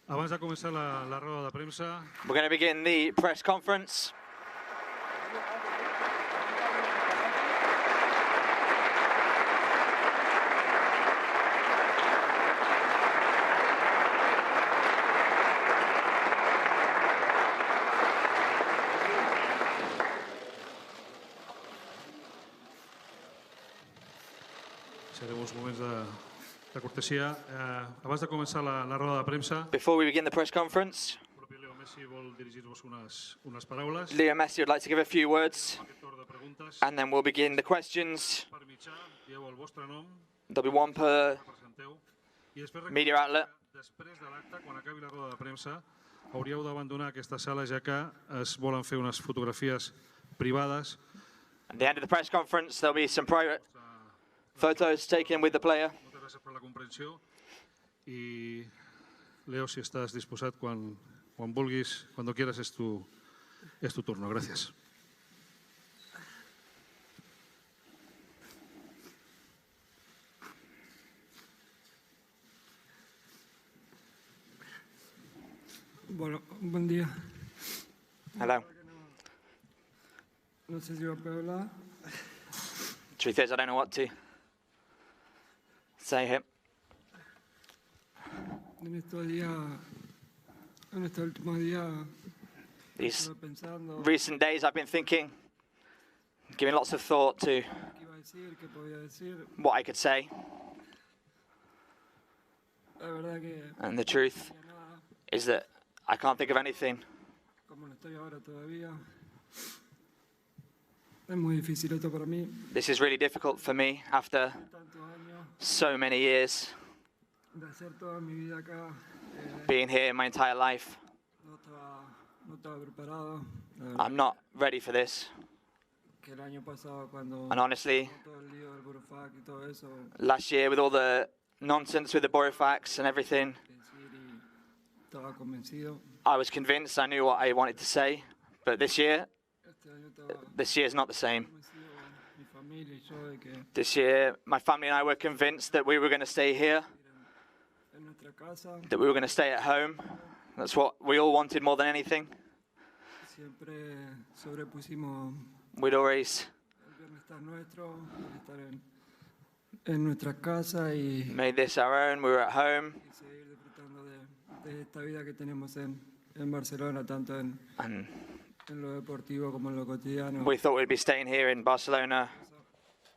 Abans de començar la roda de premsa, We're going to begin the press conference. serem uns moments de cortesia. Abans de començar la roda de premsa, Before we begin the press conference, el propi Leo Messi vol dirigir-vos unes paraules. Lionel Messi would like to give a few words, Aquest torn de preguntes, and then we'll begin the questions. per mitjà, dieu el vostre nom, There'll be one per presenteu, i després media outlet. després de l'acte, quan acabi la roda de premsa, hauríeu d'abandonar aquesta sala, ja que es volen fer unes fotografies privades. At the end of the press conference, there'll be some private photos taken with the player. Moltes gràcies per la comprensió. I, Leo, si estàs disposat, quan vulguis, cuando quieras, es tu turno. Gracias. Bueno, buen día. Hello. No sé si va a poder hablar. Truth is, I don't know what to say here. En estos días, en estos últimos días, These estuve pensando recent days, I've been thinking, giving lots of thought to qué iba a decir, qué podía decir. what I could say, La verdad que and the truth no había nada, is that I can't think of anything. como no estoy ahora todavía. Es muy difícil esto para mí. This is really difficult for me after Tantos años so many years de hacer toda mi vida acá. being here my entire life. No estaba preparado. La verdad I'm not ready for this. que el año pasado cuando And honestly, todo el lío del Burofax y todo eso, last year with all the nonsense with the Borofax and everything, decir y estaba convencido. I was convinced I knew what I wanted to say. But this year Este año estaba is not the same. convencido, mi familia y yo, de que This year, my family and I were convinced that we were going to stay here, en nuestra casa that we were going to stay at home. That's what we all wanted more than anything. siempre sobrepusimos We'd always el bienestar nuestro, el estar en nuestra casa y made this our own. We were at home, seguir disfrutando de esta vida que tenemos en Barcelona, tanto en and lo deportivo como en lo cotidiano. we thought we'd be staying here in Barcelona.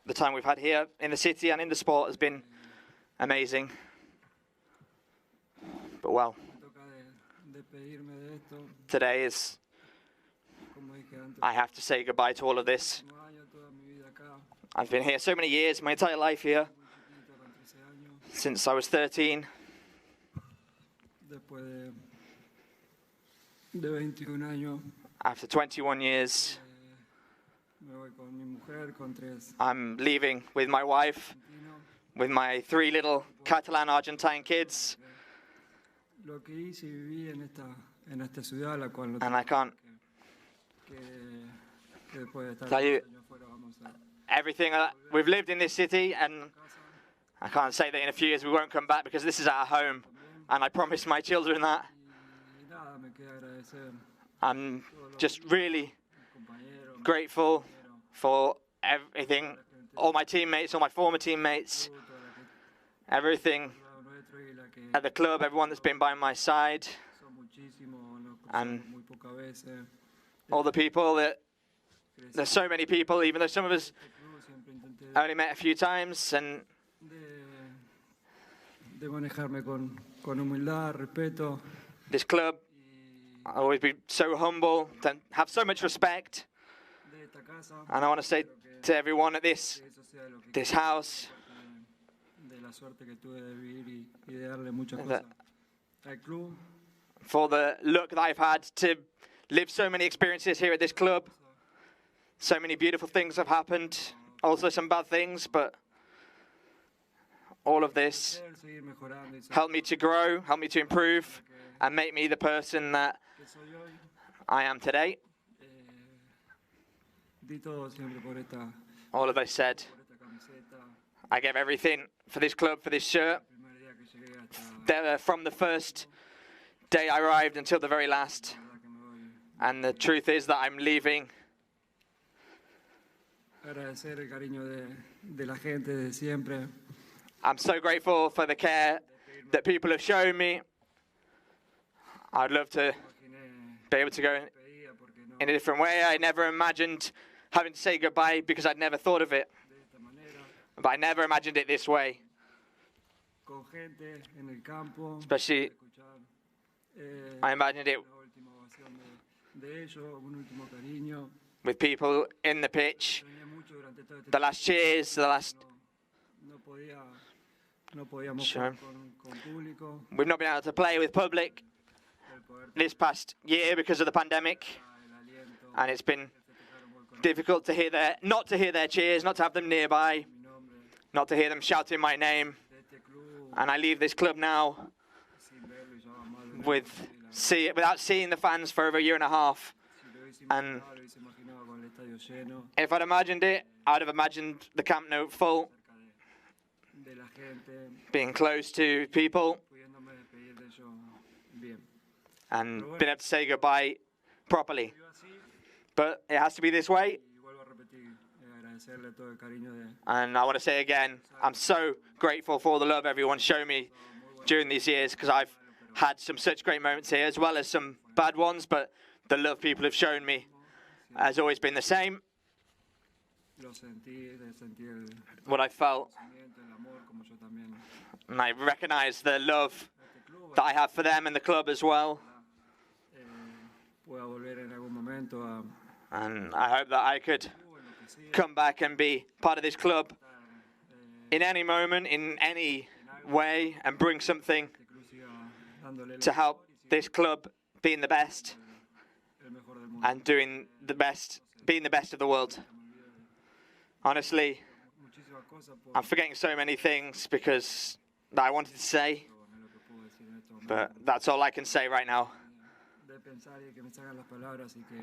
The time we've had here in the city and in the sport has been amazing. But well, Me toca despedirme de esto, today is, como dije antes, I have to say goodbye to all of this. últimos años, toda mi vida acá, I've been here so many years, my entire life here, muy chiquito, con 13 años, since I was 13. después de 21 años, After 21 years, me voy con mi mujer, con 3 I'm leaving with my wife, argentinos. with my 3 little Catalan Argentine kids, Lo que hice y viví en esta ciudad, la cual no and I can't que después de estar tell you 10 años fuera vamos a everything that we've lived in this city, and casa. I can't say that in a few years we won't come back because this is our home, and I promised my children that. Y nada, me queda agradecer I'm just really a mis compañeros, grateful for everything, all my teammates, all my former teammates, toda la que everything ha nuestro y la que at the club, everyone that's been by my side, son muchísimos, nos And cruzamos muy pocas veces. all the people that, Crecí there's so many people, even though some of us en este club, siempre intenté only met a few times, and de manejarme con humildad, respeto this club, y I always be so humble, to have so much respect, de esta casa. and I want to say to everyone at this Que eso sea lo que this quiero, house de la suerte que tuve de vivir y de darle muchas that- cosas al club. for the luck that I've had to live so many experiences here at this club. So many beautiful things have happened, also some bad things, but all of this Seguir mejorando y ser helped me to grow, helped me to improve, and make me the person that que soy hoy. I am today. Di todo siempre por esta All of this said, camiseta. I gave everything for this club, for this shirt. El primer día que from the first day I arrived until the very last. And the truth is that I'm leaving. Agradecer el cariño de la gente de siempre. I'm so grateful for the care that people have shown me. I'd love to be able to go in a different way. I never imagined having to say goodbye because I'd never thought of it. But I never imagined it this way. Especially, I imagined it with people in the pitch, the last cheers, the last... Sure. We've not been able to play with public this past year because of the pandemic, and it's been difficult to hear not to hear their cheers, not to have them nearby, not to hear them shouting my name. And I leave this club now without seeing the fans for over a year and a half. And if I'd imagined it, I'd have imagined the Camp Nou full, being close to people, and being able to say goodbye properly. But it has to be this way. And I want to say again, I'm so grateful for the love everyone's shown me during these years, because I've had some such great moments here, as well as some bad ones, but the love people have shown me has always been the same. What I felt, and I recognize the love that I have for them and the club as well. And I hope that I could come back and be part of this club in any moment, in any way, and bring something to help this club being the best and doing the best, being the best of the world. Honestly, I'm forgetting so many things because that I wanted to say, but that's all I can say right now.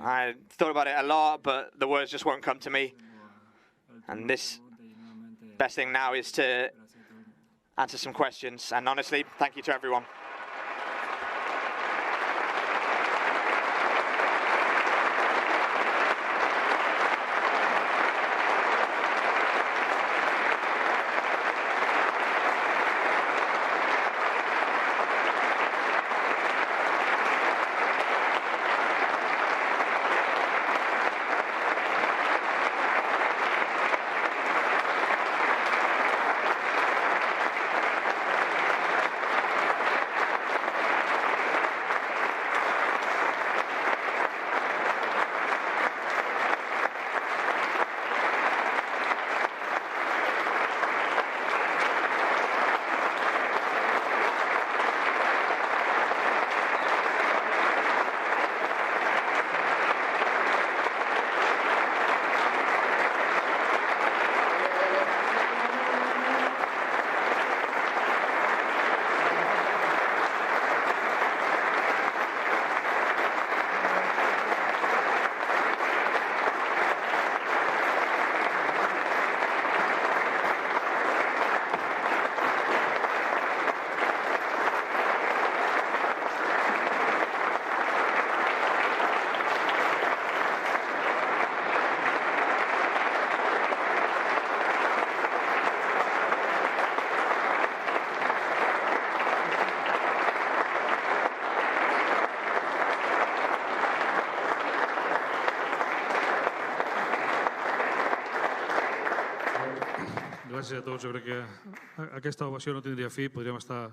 I thought about it a lot, but the words just won't come to me. And this best thing now is to answer some questions. And honestly, thank you to everyone. Gràcies a tots. Jo crec que aquesta ovació no tindria fi. Podríem estar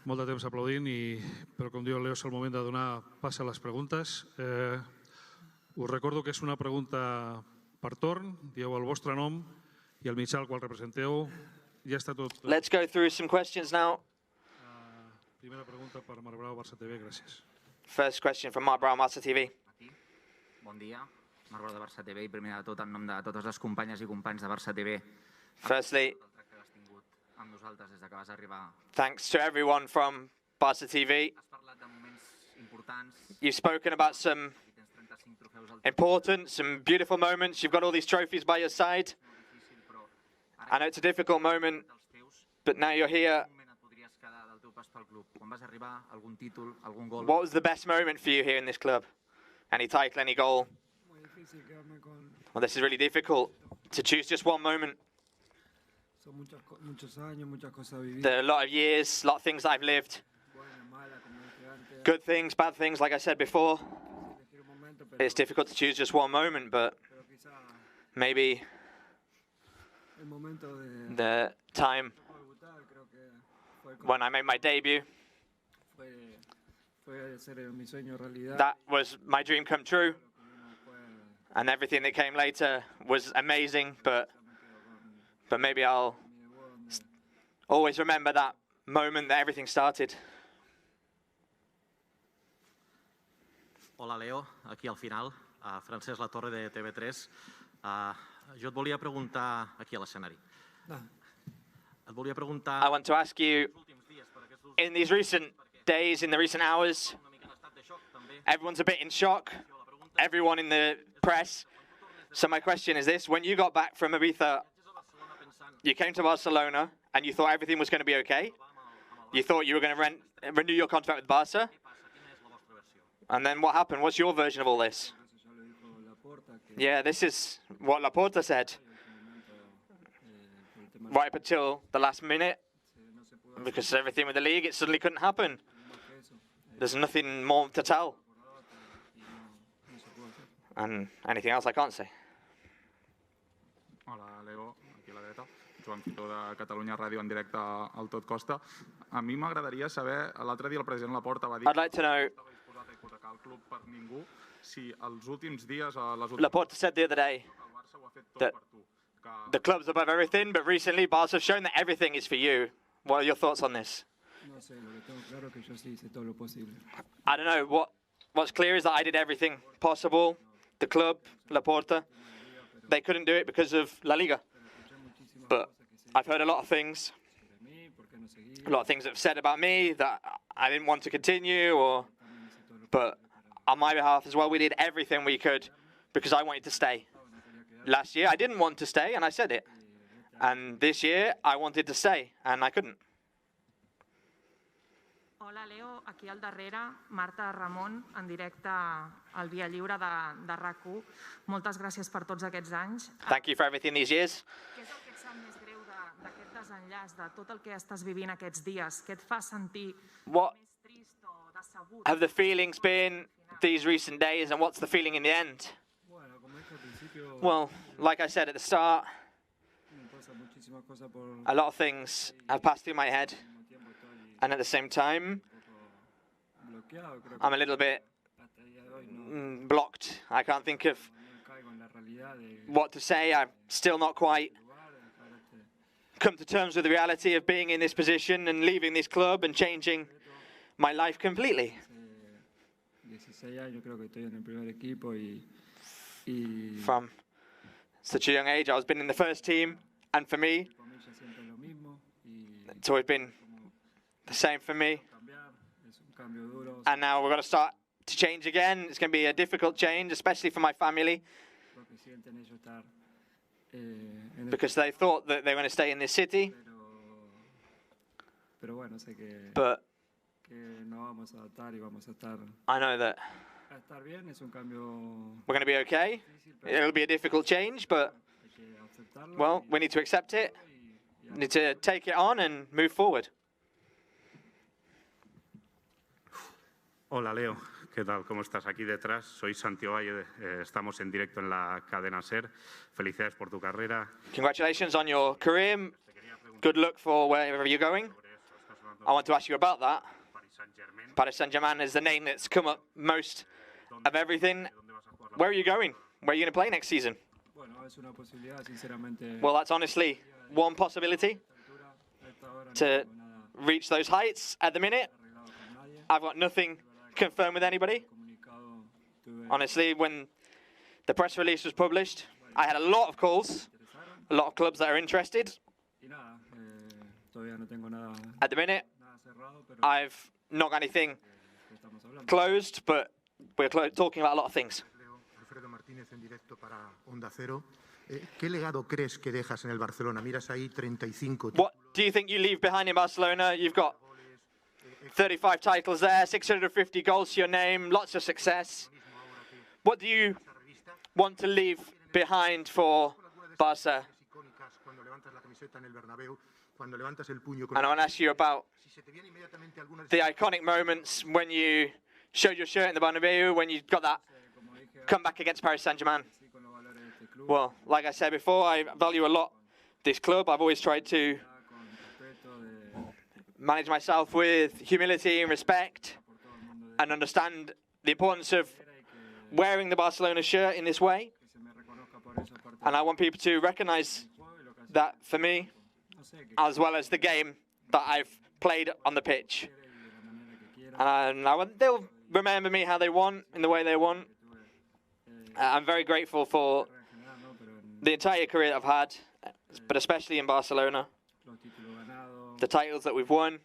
molt de temps aplaudint, però com diu el Leo, és el moment de donar pas a les preguntes. Us recordo que és una pregunta per torn. Dieu el vostre nom i el mitjà al qual representeu. Ja està tot. Let's go through some questions now. Primera pregunta per Marc Brau, Barça TV. Gràcies. First question from Marc Brau, Barça TV. Bon dia. Marc Brau de Barça TV, i primer de tot, en nom de totes les companyes i companys de Barça TV, Firstly, el tracte que has tingut amb nosaltres des que vas arribar. thanks to everyone from Barça TV. Has parlat de moments importants, You've spoken about some i tens 35 trofeus al important, some beautiful moments. You've got all these trophies by your side. molt difícil, però I know it's a difficult moment, dels teus But now you're here. Quin moment et podries quedar del teu pas pel club? Quan vas arribar, algun títol, algun gol? What was the best moment for you here in this club? Any title, any goal? Muy difícil quedarme con... Well, this is really difficult to choose just one moment. Son muchos años, muchas cosas vividas. There are a lot of years, a lot of things that I've lived. Buenas, malas, como dije antes. Good things, bad things, like I said before. Elegir un momento, pero It's difficult to choose just one moment, but quizá maybe el momento de the time debutar, creo que fue when I made my debut, fue hacer mi sueño realidad. that was my dream come true. And everything that came later was amazing, but maybe I'll always remember that moment that everything started. Hola, Leo, aquí al final, Francesc Latorre de TV3. Jo et volia preguntar, aquí a l'escenari, et volia preguntar I want to ask you, els últims dies, per aquests últims in these recent days, in the recent hours, una mica en estat de xoc, també. everyone's a bit in shock, everyone in the press. So my question is this, when you got back from Ibiza, Viatges a Barcelona pensant you came to Barcelona and you thought everything was going to be okay? You thought you were going to renew your contract with Barca? què passa, quina és la vostra versió? And then what happened? What's your version of all this? Eso ya lo dijo Laporta, que Yeah, this is what Laporta said. por el tema Right up until the last minute, no se pudo because everything with the league, it suddenly couldn't happen. más que eso. There's nothing more to tell. Y no se pudo hacer. And anything else I can't say. Hola, Leo, aquí a la dreta. Joan Fitó de Catalunya Ràdio en directe al Tot Costa. A mi m'agradaria saber, l'altre dia el president Laporta va dir I'd like to know, que estava disposat a hipotecar el club per ningú, si els últims dies, les últimes Laporta said the other day, el Barça ho ha fet tot that per tu. Que the club's above everything, but recently Barca have shown that everything is for you. What are your thoughts on this? No sé, lo que tengo claro es que yo sí hice todo lo posible. I don't know. What's clear is that I did everything possible. The club, Laporta, they couldn't do it because of La Liga. Escuché muchísimas But cosas que se I've heard a lot of things, sobre mí, por qué no seguí. a lot of things that have said about me that I didn't want to continue, or También hice todo lo but on my behalf as well, we did everything we could because I wanted to stay. no quería quedar. Last year, I didn't want to stay, and I said it. And this year, I wanted to stay, and I couldn't. Hola, Leo. Aquí al darrere, Marta Ramon, en directe al Via Lliure de RAC1. Moltes gràcies per tots aquests anys. Thank you for everything these years. Què és el que et sap més greu d'aquest desenllaç, de tot el que estàs vivint aquests dies? Què et fa sentir What més trist o decebut? have the feelings been these recent days, and what's the feeling in the end? Bueno, como dije al principio, Well, like I said at the start, me pasan muchísimas cosas por el a lot of things have passed through my head, mismo tiempo. Estoy and at the same time, un poco bloqueado, creo que I'm a little bit hasta el día de hoy no blocked. I can't think of caigo en la realidad de what to say. I'm still not quite lugar, de dejar come to terms with the reality of being in this position and leaving this club and changing my life completely. Hace 16 años creo que estoy en el primer equipo y From such a young age, I've been in the first team, and for me, para mí ya siempre es lo mismo y it's always been the same for me. cambiar es un cambio duro. And now we're going to start to change again. It's going to be a difficult change, especially for my family, Lo que sienten ellos estar en el because they thought that they were going to stay in this city, pero bueno, sé but que nos vamos a adaptar y vamos a estar bien. Es un cambio we're going to be okay. difícil, pero It'll be a difficult change, but, hay que aceptarlo. well, we need to accept it, need to take it on and move forward. Hola Leo, ¿qué tal? ¿Cómo estás? Aquí detrás, soy Santiago Valle, estamos en directo en la cadena SER. Felicidades por tu carrera. Congratulations on your career. Good luck for wherever you're going. I want to ask you about that. Paris Saint-Germain, Paris Saint-Germain is the name that's come up most of everything. Where are you going? Where are you going to play next season? Bueno, es una posibilidad, sinceramente. Well, that's honestly one possibility, A esta hora no to tengo nada reach those heights. At the minute, arreglado con nadie. I've got nothing confirmed with anybody. Comunicado tuve Honestly, when the press release was published, I had a lot of calls, a lot of clubs that are interested. y nada, todavía no tengo nada At the minute, cerrado, pero I've not got anything estamos hablando. closed, but we're talking about a lot of things. Leo, Alfredo Martínez en directo para Onda Cero. ¿Qué legado crees que dejas en el Barcelona? Miras ahí 35 What títulos. do you think you leave behind in Barcelona? You've got 35 titles there, 650 goals to your name, lots of success. What do you want to leave behind for Barca? And I want to ask you about the iconic moments when you showed your shirt in the Bernabeu, when you got that comeback against Paris Saint-Germain. Well, like I said before, I value a lot this club. I've always tried to manage myself with humility and respect and understand the importance of wearing the Barcelona shirt in this way. And I want people to recognize that for me, as well as the game that I've played on the pitch. And they'll remember me how they want, in the way they want. I'm very grateful for the entire career that I've had, but especially in Barcelona. The titles that we've won.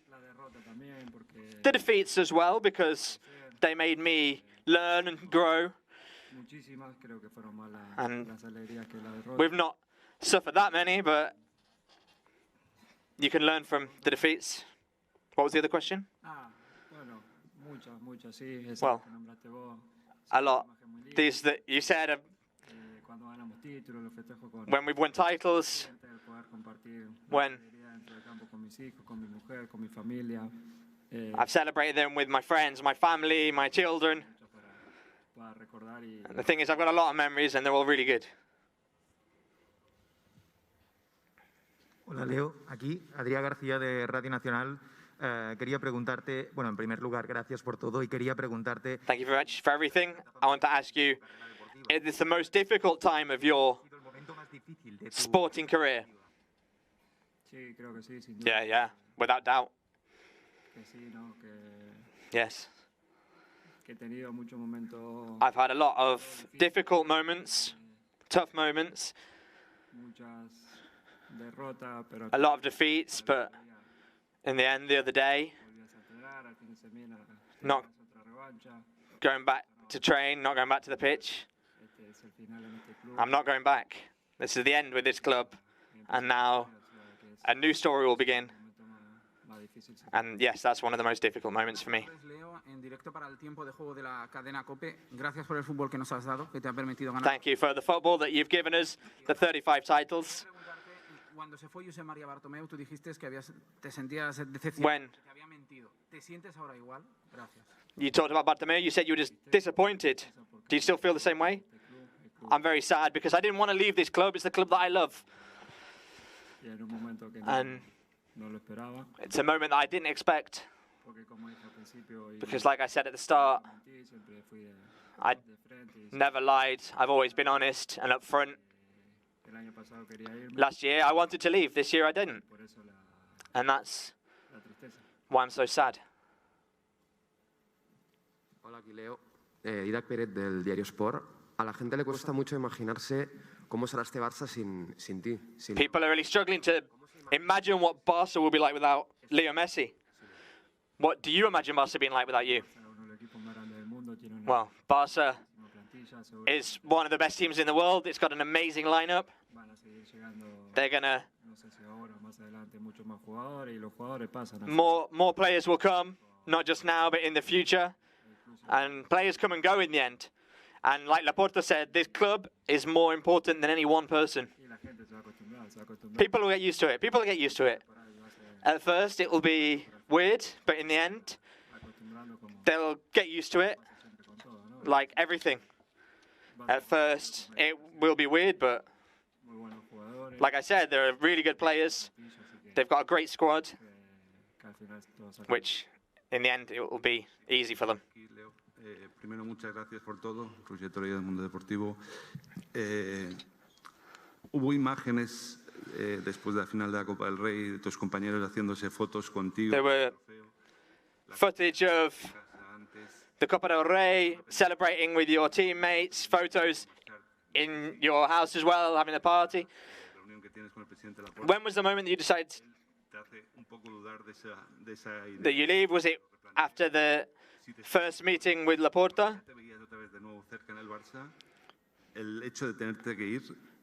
The defeats as well, because they made me learn and grow. And we've not suffered that many, but you can learn from the defeats. What was the other question? Well, a lot. These that you said, when we've won titles, when I've celebrated them with my friends, my family, my children. And the thing is, I've got a lot of memories and they're all really good. Hola Leo, aquí Adrià García de Radio Nacional. Quería preguntarte, bueno, en primer lugar, gracias por todo y quería preguntarte. Thank you very much for everything. I want to ask you, is this the most difficult time of your sporting career? Yeah, without doubt. Yes. I've had a lot of difficult moments, tough moments, a lot of defeats, but in the end, the other day, not going back to train, not going back to the pitch. I'm not going back. This is the end with this club, and now a new story will begin. And yes, that's one of the most difficult moments for me. Thank you for the football that you've given us, the 35 titles. When you talked about Bartomeu, you said you were just disappointed. Do you still feel the same way? I'm very sad because I didn't want to leave this club. It's the club that I love. And it's a moment that I didn't expect. Because like I said at the start, I never lied. I've always been honest and upfront. Last year I wanted to leave. This year I didn't. And that's why I'm so sad. Hola, aquí Leo. Didac Pérez del Diario Sport. A la gente le cuesta mucho imaginarse cómo será este Barça sin ti. People are really struggling to imagine what Barca will be like without Leo Messi. What do you imagine Barca being like without you? Well, Barca is one of the best teams in the world. It's got an amazing lineup. They're gonna more players will come, not just now, but in the future. And players come and go in the end. And like Laporta said, this club is more important than any one person. People will get used to it. People will get used to it. At first, it will be weird, but in the end, they'll get used to it, like everything. At first, it will be weird, but like I said, they're really good players. They've got a great squad, which in the end, it will be easy for them. Primero, muchas gracias por todo, Roger Torres del Mundo Deportivo. Hubo imágenes después de la final de la Copa del Rey de tus compañeros haciéndose fotos contigo. There were footage of the Copa del Rey, celebrating with your teammates, photos in your house as well, having a party. When was the moment that you decided that you leave? Was it after the first meeting with Laporta?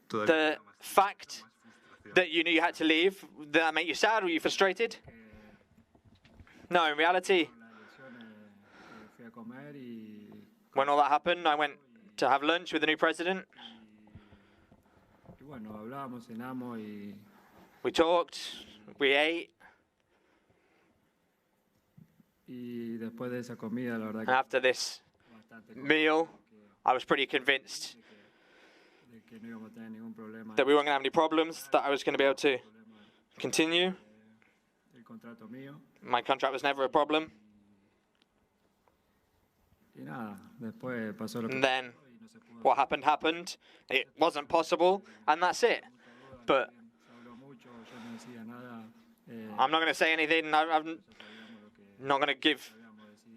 The fact that you knew you had to leave? Did that make you sad? Were you frustrated? No, in reality, when all that happened, I went to have lunch with the new president. We talked, we ate. After this meal, I was pretty convinced that we weren't going to have any problems, that I was going to be able to continue. My contract was never a problem. And then what happened happened. It wasn't possible, and that's it. But I'm not going to say anything. I'm not going to give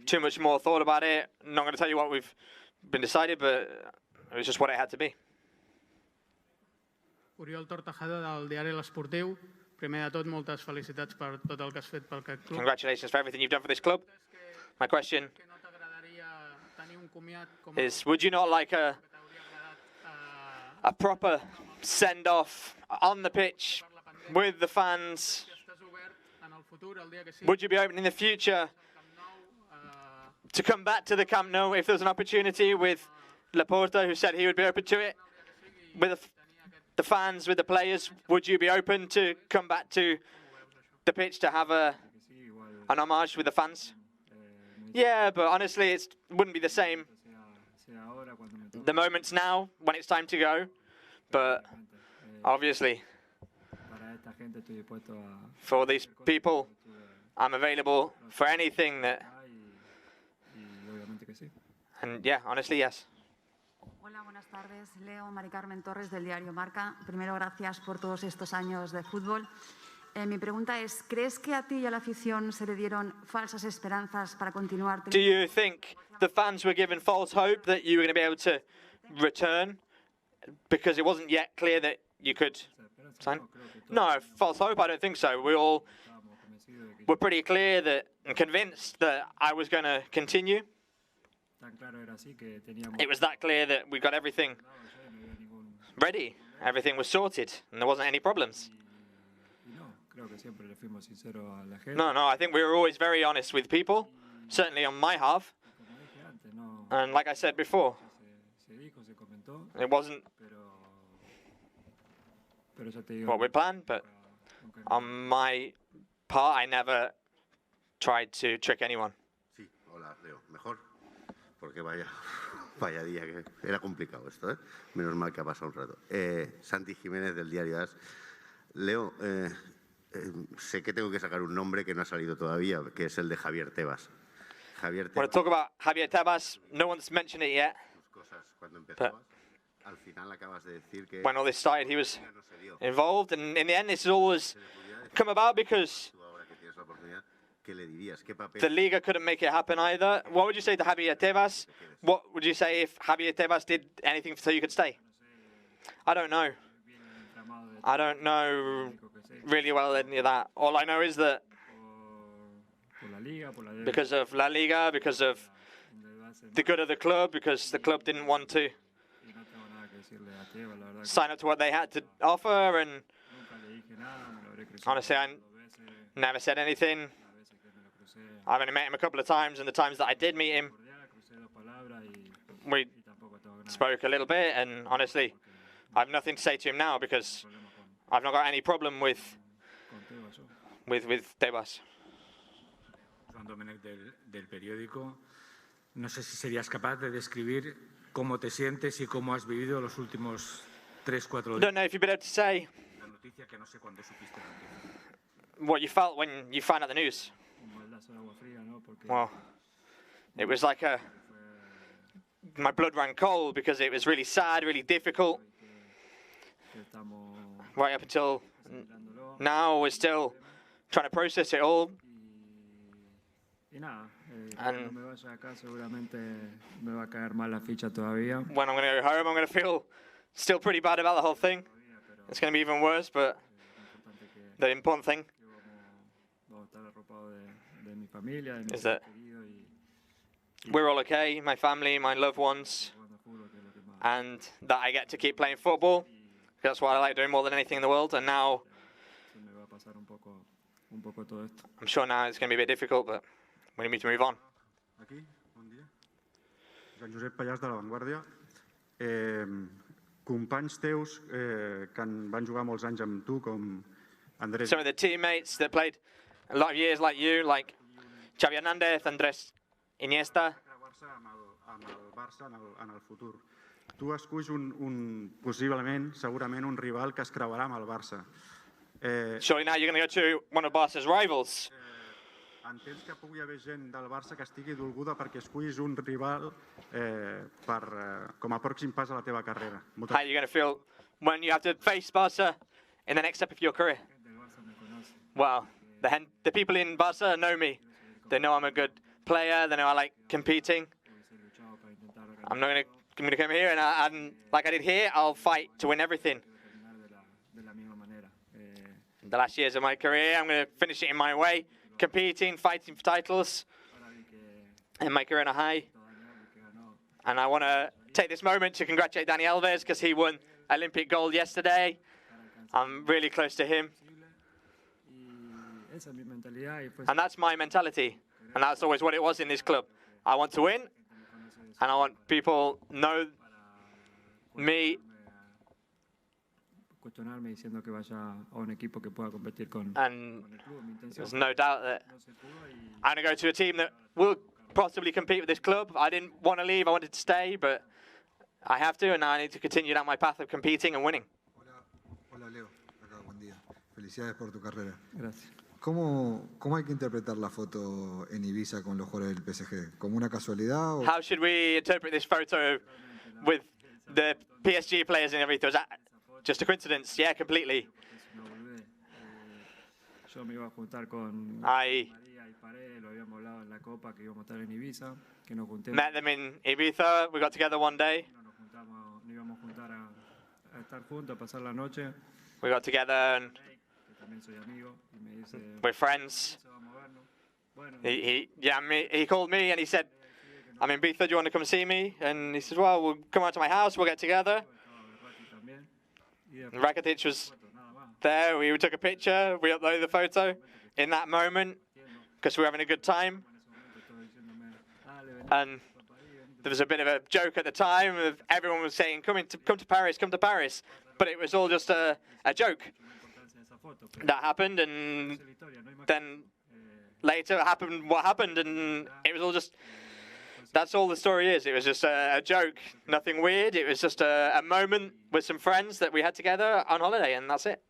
too much more thought about it. I'm not going to tell you what we've been decided, but it was just what it had to be. Oriol Tortajada del diari L'Esportiu. Primer de tot, moltes felicitats per tot el que has fet pel club. Congratulations for everything you've done for this club. My question is, would you not like a proper send-off on the pitch with the fans? Would you be open in the future to come back to the Camp Nou if there's an opportunity with Laporta, who said he would be open to it? With the fans, with the players, would you be open to come back to the pitch to have an homage with the fans? Yeah, but honestly, it wouldn't be the same. The moment's now, when it's time to go, but obviously, for these people, I'm available for anything that, and yeah, honestly, yes. Hola, buenas tardes. Leo Mari Carmen Torres del diario Marca. Primero, gracias por todos estos años de fútbol. Mi pregunta es, ¿crees que a ti y a la afición se le dieron falsas esperanzas para continuar? Do you think the fans were given false hope that you were going to be able to return because it wasn't yet clear that you could sign? No, false hope, I don't think so. We all were pretty clear that and convinced that I was going to continue. It was that clear that we got everything ready. Everything was sorted and there wasn't any problems. No, I think we were always very honest with people, certainly on my half. And like I said before, it wasn't what we planned, but on my part, I never tried to trick anyone. Sí, hola, Leo. Mejor, porque vaya día que era complicado esto, ¿eh? Menos mal que ha pasado un rato. Santi Jiménez del diario AS. Leo, sé que tengo que sacar un nombre que no ha salido todavía, que es el de Javier Tebas. Javier Tebas. When I talk about Javier Tebas, no one's mentioned it yet. But al final acabas de decir que when all this started, he was involved, and in the end, this has always come about because the Liga couldn't make it happen either. What would you say to Javier Tebas? What would you say if Javier Tebas did anything so you could stay? I don't know. I don't know really well any of that. All I know is that because of La Liga, because of the good of the club, because the club didn't want to sign up to what they had to offer, and honestly, I never said anything. I've only met him a couple of times, and the times that I did meet him, we spoke a little bit, and honestly, I have nothing to say to him now because I've not got any problem with Tebas. Juan Domènech del periódico. No sé si serías capaz de describir cómo te sientes y cómo has vivido los últimos 3-4 días. I don't know if you'd be able to say what you felt when you found out the news. Well, it was like my blood ran cold because it was really sad, really difficult. Right up until now, we're still trying to process it all. And when I'm going to go home, I'm going to feel still pretty bad about the whole thing. It's going to be even worse, but the important thing is that we're all okay, my family, my loved ones, and that I get to keep playing football, That's what I like doing more than anything in the world. And now, Se me va a pasar un poco todo esto. I'm sure now it's going to be a bit difficult, but we need to move on. Aquí, bon dia. Joan Josep Pallàs de La Vanguardia. Companys teus que van jugar molts anys amb tu, com Andrés... Some of the teammates that played a lot of years like you, like Xavi Hernández, Andrés Iniesta. Amb el Barça en el futur. Tu esculls possiblement, segurament, un rival que es creuarà amb el Barça. Surely now you're going to go to one of Barca's rivals. Entens que pugui haver gent del Barça que estigui dolguda perquè escullis un rival com a pròxim pas a la teva carrera? How are you going to feel when you have to face Barca in the next step of your career? Well, the people in Barca know me. They know I'm a good player. They know I like competing. I'm going to come here and like I did here, I'll fight to win everything. The last years of my career, I'm going to finish it in my way, competing, fighting for titles, and my career on a high. And I want to take this moment to congratulate Dani Alves because he won Olympic gold yesterday. I'm really close to him. And that's my mentality. And that's always what it was in this club. I want to win, and I want people to know me. And there's no doubt that I'm going to go to a team that will possibly compete with this club. I didn't want to leave, I wanted to stay, but I have to, and now I need to continue down my path of competing and winning. Hola Leo, acá, buen día. Felicidades por tu carrera. Gracias. ¿Cómo hay que interpretar la foto en Ibiza con los jugadores del PSG? ¿Como una casualidad? How should we interpret this photo with the PSG players in Ibiza? Was that just a coincidence? Yeah, completely. Yo me iba a juntar con I María y Paré, lo habíamos hablado en la Copa que íbamos a estar en Ibiza, que nos juntemos. met them in Ibiza. We got together one day. Nos íbamos a juntar a estar juntos, a pasar la noche. We got together and we're friends. He called me and he said, I'm in Ibiza, do you want to come see me? And he says, well, we'll come out to my house, we'll get together. And Rakitic was there, we took a picture, we uploaded the photo in that moment because we were having a good time. And there was a bit of a joke at the time, everyone was saying, come to Paris, come to Paris. But it was all just a joke. That happened, and then later happened what happened, and it was all just, that's all the story is. It was just a joke, nothing weird. It was just a moment with some friends that we had together on holiday, and that's it.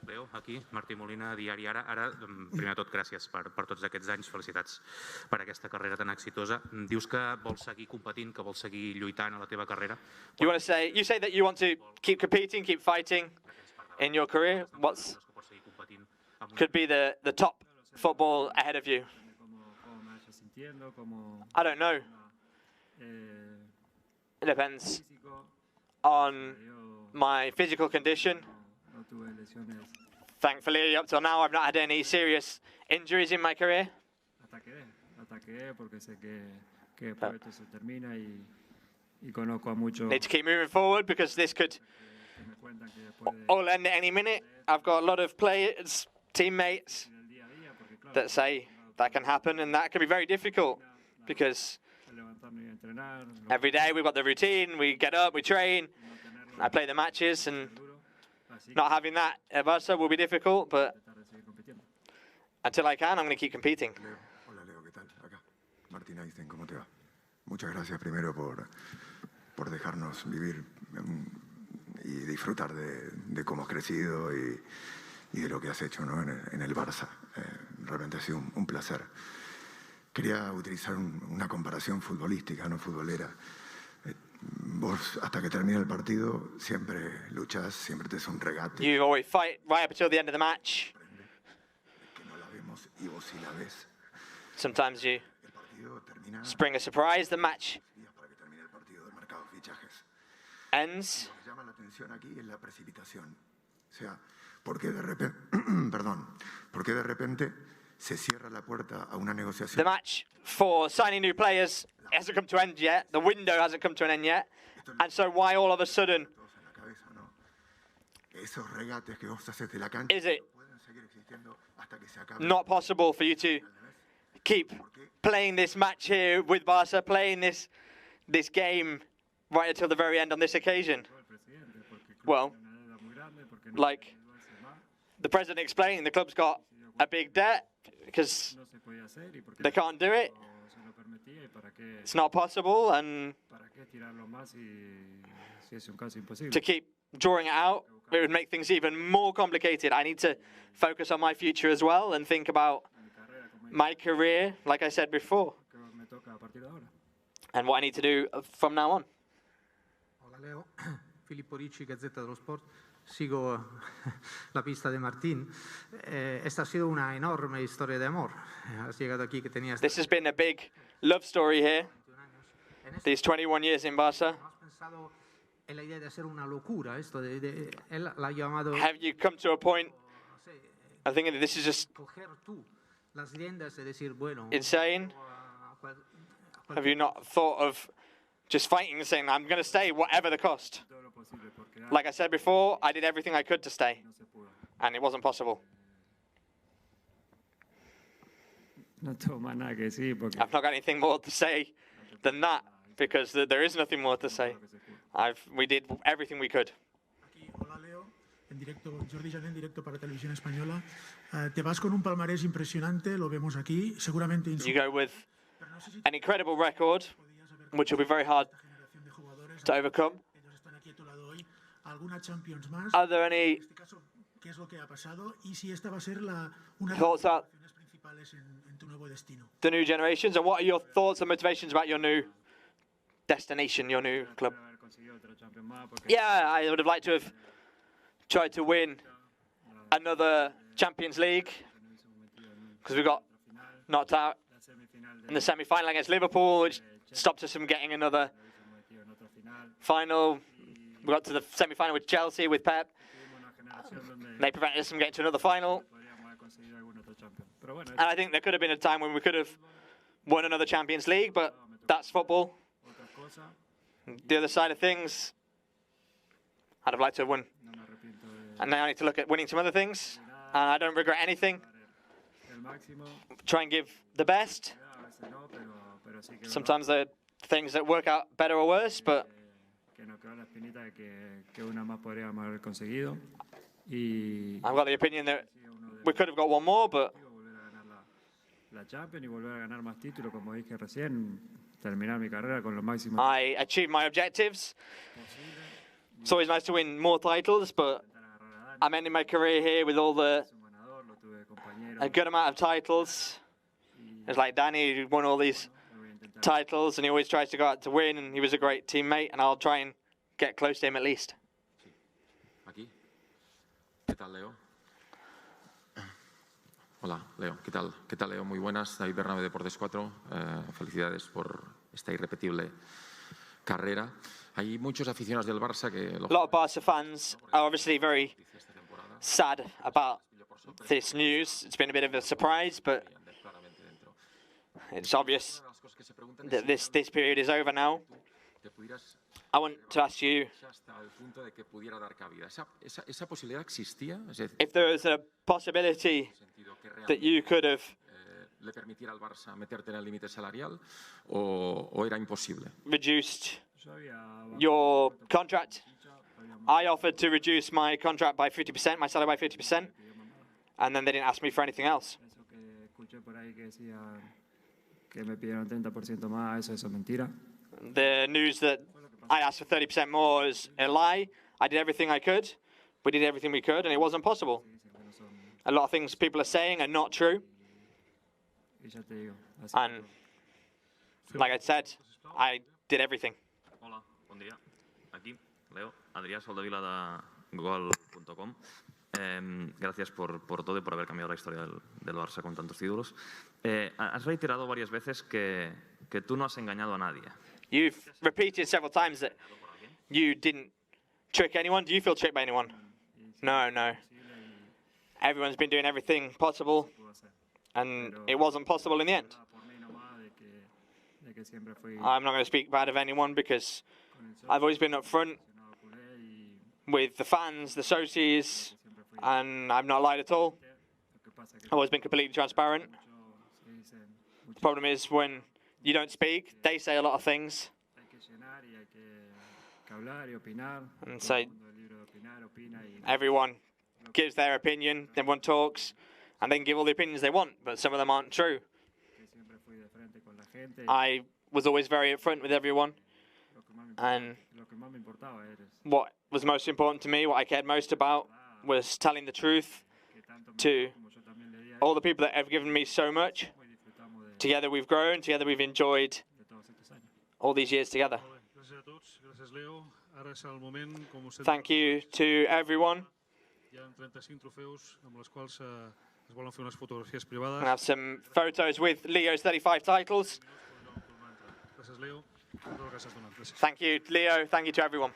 Leo, aquí, Martí Molina, Diari Ara. Ara, primer de tot, gràcies per tots aquests anys. Felicitats per aquesta carrera tan exitosa. Dius que vols seguir competint, que vols seguir lluitant a la teva carrera. You say that you want to keep competing, keep fighting in your career. What could be the top football ahead of you? I don't know. It depends on my physical condition. Thankfully, up till now, I've not had any serious injuries in my career. Need to keep moving forward because this could all end at any minute. I've got a lot of players, teammates that say that can happen, and that can be very difficult because every day we've got the routine, we get up, we train, I play the matches, and not having that at Barça will be difficult, but until I can, I'm going to keep competing. Hola Leo, ¿qué tal? Acá, Martín Einstein, ¿cómo te va? Muchas gracias primero por dejarnos vivir y disfrutar de cómo has crecido y de lo que has hecho, ¿no? en el Barça. Realmente ha sido un placer. Quería utilizar una comparación futbolística, no futbolera. Vos, hasta que termina el partido, siempre luchás, siempre te es un regate. You always fight right up until the end of the match. Que no la vemos y vos sí la ves. Sometimes you spring a surprise. The match ends. Lo que llama la atención aquí es la precipitación. O sea, ¿por qué de repente se cierra la puerta a una negociación? The match for signing new players hasn't come to an end yet. The window hasn't come to an end yet. And so why all of a sudden esos regates que vos haces de la cancha Is it pueden seguir existiendo hasta que se acabe. not possible for you to keep playing this match here with Barca, playing this game right until the very end on this occasion? Well, like the president explained, the club's got a big debt because they can't do it. It's not possible, and to keep drawing it out, it would make things even more complicated. I need to focus on my future as well and think about my career, like I said before, and what I need to do from now on. Hola Leo, Filippo Ricci, Gazzetta dello Sport. Sigo la pista de Martín. Esta ha sido una enorme historia de amor. Has llegado aquí que tenías. This has been a big love story here. These 21 years in Barca. ¿Has pensado en la idea de hacer una locura esto él la ha llamado? Have you come to a point? I think that this is just Coger tú las riendas de decir, bueno. insane. Have you not thought of just fighting and saying, I'm going to stay whatever the cost? Like I said before, I did everything I could to stay, and it wasn't possible. I've not got anything more to say than that, because there is nothing more to say. We did everything we could. Hola Leo, en directo, Jordi Jané en directo para Televisión Española. Te vas con un palmarés impresionante, lo vemos aquí, seguramente. You go with an incredible record, which will be very hard to overcome. Are there any thoughts about the new generations, and what are your thoughts and motivations about your new destination, your new club? Yeah, I would have liked to have tried to win another Champions League, because we got knocked out in the semi-final against Liverpool, which stopped us from getting another final. We got to the semi-final with Chelsea, with Pep. They prevented us from getting to another final. And I think there could have been a time when we could have won another Champions League, but that's football. The other side of things, I'd have liked to have won. And now I need to look at winning some other things. And I don't regret anything. Try and give the best. Sometimes there are things that work out better or worse, but I've got the opinion that we could have got one more, but I achieved my objectives. It's always nice to win more titles, but I'm ending my career here with a good amount of titles. It's like Danny, who won all these titles, and he always tries to go out to win, and he was a great teammate, and I'll try and get close to him at least. Aquí. ¿Qué tal, Leo? Hola, Leo. ¿Qué tal? ¿Qué tal, Leo? Muy buenas. David Bernabé, Deportes 4. Felicidades por esta irrepetible carrera. Hay muchos aficionados del Barça que... A lot of Barca fans are obviously very sad about this news. It's been a bit of a surprise, but it's obvious that this period is over now. I want to ask you if there was a possibility that you could have le permitiera al Barça meterte en el límite salarial o era imposible. Reduced your contract. I offered to reduce my contract by 50%, my salary by 50%, and then they didn't ask me for anything else. The news that I asked for 30% more is a lie. I did everything I could. We did everything we could, and it wasn't possible. A lot of things people are saying are not true. And like I said, I did everything. Hola, bon dia. Aquí, Leo, Adrià Soldevila de Gol.com. Gracias por todo y por haber cambiado la historia del Barça con tantos títulos. Has reiterado varias veces que tú no has engañado a nadie. You've repeated several times that you didn't trick anyone. Do you feel tricked by anyone? No. Everyone's been doing everything possible, and it wasn't possible in the end. I'm not going to speak bad of anyone because I've always been up front with the fans, the socios, and I've not lied at all. I've always been completely transparent. The problem is when you don't speak, they say a lot of things. And so everyone gives their opinion, everyone talks, and they can give all the opinions they want, but some of them aren't true. I was always very upfront with everyone, and what was most important to me, what I cared most about, was telling the truth to all the people that have given me so much. Together we've grown, together we've enjoyed all these years together. Thank you to everyone. I have some photos with Leo's 35 titles. Thank you, Leo. Thank you to everyone.